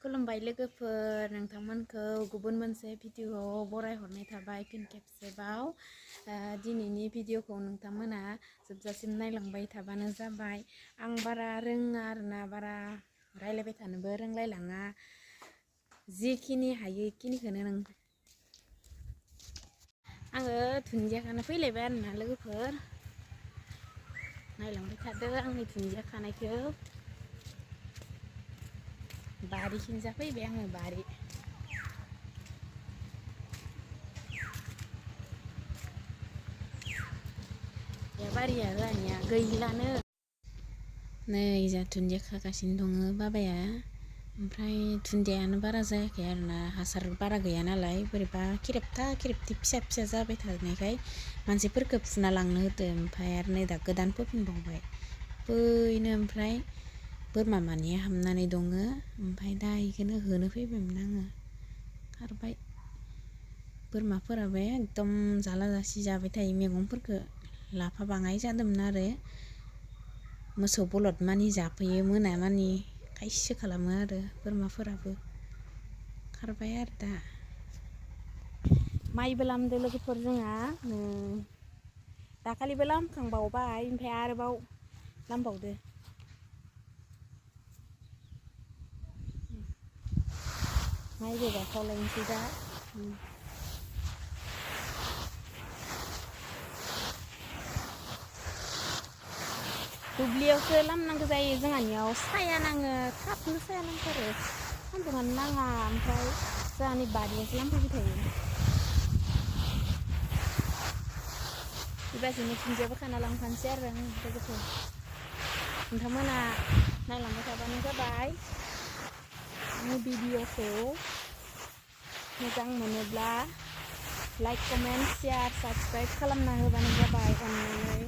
खुलुमबाय लोगोफोर नोंथांमोनखौ गुबुन मोनसे भिडिअआव बरायहरनाय थाबाय फिन खेबसेबाव दिनैनि भिडिअखौ नोंथांमोना जोबजासिम नायलांबाय थाबानो जाबाय। आं बारा रोङा आरोना बारा रायलायबाय थानोबो रोंलायलाङा जिखिनि हायो इखिनिखौनो आङो दुन्दिया खानो फैलायबाय आरोना लोगोफोर नायलांबाय थादो आंनि दुन्दिया खानायखौ। बारि खिंजा फैबाय आङो बारि बारिया रानिया गैलानो नै जा दुन्दिया खागासिनो दङ बाबाया। ओमफ्राय दुन्दियानो बारा जायाखै आरोना हासार बारा गैया नालाय बोरैबा खेरेबथा खेरेबथि फिसा फिसा जाबाय थानायखाय मानसिफोरखौ फुना लांनो होदो। ओमफ्राय आरो नै दा गोदान फोफिनबावबाय बैनो। ओमफ्राय बोरमा मानैया हाबनानै दङ। ओमफ्राय दा इखौनो होनो फैबायमोन आङो खारबाय। बोरमाफोराबो एकदम जाला जासि जाबाय थायो मैगंफोरखौ लाफा बाङाय जादोंमोन आरो मोसौ बलद मानि जाफैयो मोना मानि खायसो खालामो आरो बोरमाफोराबो खारबाय आरो दा माइबो लामदो लोगोफोर जोंहा दाखालिबो लामखांबावबाय ओमफ्राय आरोबाव लामबावदो। माइबो गायखावलायनोसै दा दुब्लियावसो लामनांगौ जायो जोंहानियाव साया नाङो थाबनो साया नांथारो सान्दुङानो नाङा। ओमफ्राय जोंहानि बारियावसो लामफैबाय थायो। बेबायदिनो दुन्दियाबो खाना लांफानोसै आरो आं लोगोफोर नोंथांमोना नायलांबाय थाबानो जाबाय। आंनि भिडिअखौ मोजां मोनोब्ला लाइक कमेन्ट शेयार साबस्क्राइब खालामना होबानो जाबाय अननानै।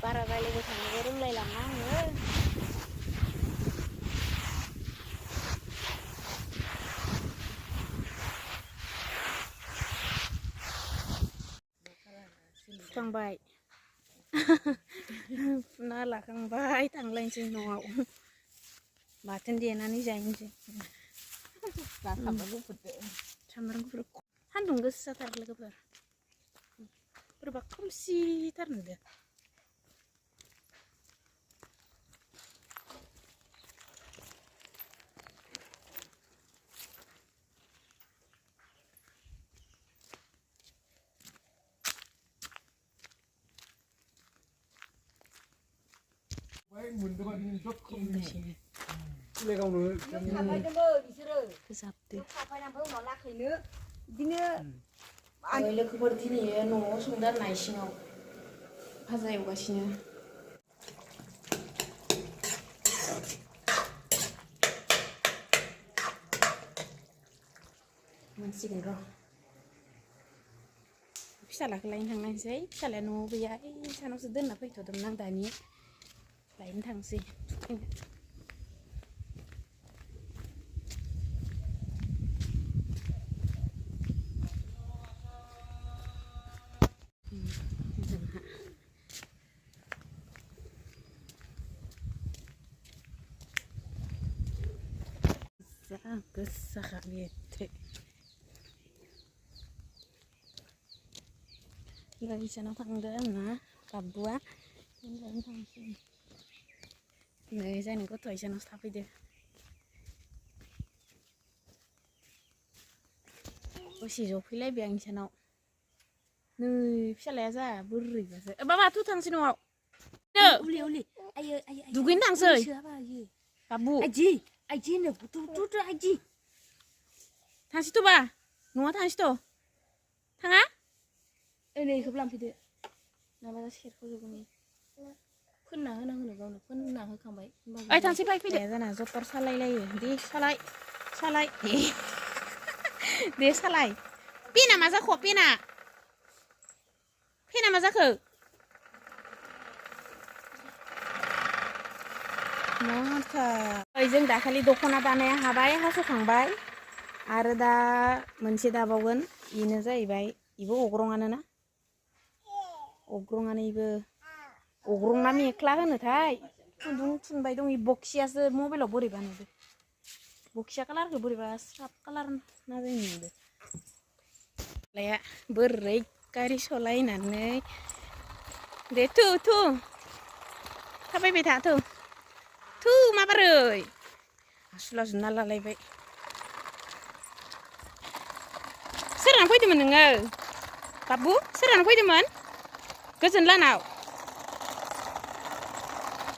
बारा रायलायबाय थानोबो रोंलायलाङा आङो। फुखांबाय फुना लाखांबाय थांलायनोसै न'आव बाथोन देनानै जाहैनोसै। सामब्राम गुफुर सान्दुं गोसाथार लोगोफोर बोरैबा खोमसिथार नुदो। लोगोफोर दिनै न'आव संदों आरो ना इसिङाव भाजा एवगासिनो। मोनसिगोन र' फिसालाखौ लायनो थांनायसै। फिसालाया न'आव गैया सानावसो दोनना फैथ'दोंमोन आं दानि लायनो थांसै। गोसा बेथे इसानाव थांदो आंना बाबुआ लायनो थांसै। नै जोंनि गथ'आ इसानावसो थाफैदो। दसे जफैलायबाय आं इसानाव नै फिसालाया जा बोरैबासो बाबा थु थांसै न'आव दुगैनो थांसै बाबु थांसैथ' बा न'आव थांसैथ' थाङा नै इखौबो लांफैदो नङाबा सेरख'जोबगोन फोनना होनांगोन गावनो फोनना होखांबाय। ओइ थांसै फै फैदो जाना जटर सालायलायो दे सालाय सालाय दे सालाय। पेना मा जाखो पेना मा जाखो जों दाखालि दख'ना दानाया हाबाय हास'खांबाय आरो दा मोनसे दाबावगोन बेनो जाहैबाय इबो अग्रंआनो ना अग्रंआनो इबो अग्रंना मेख्ला होनोथाय खुन्दुं थुनबाय दं इ बक्सियासो मबाइलाव बोरैबा नुदो बक्सिया कालारखौ बोरैबा स्राब कालार ना जों नुदो लाया बोरै गारि सलायनानै दे थु थाबायबाय था थु माबारै हासुला जुना लालायबाय सोरनाव फैदोंमोन नोङो बाबु सोरनाव फैदोंमोन गोजोन लानाव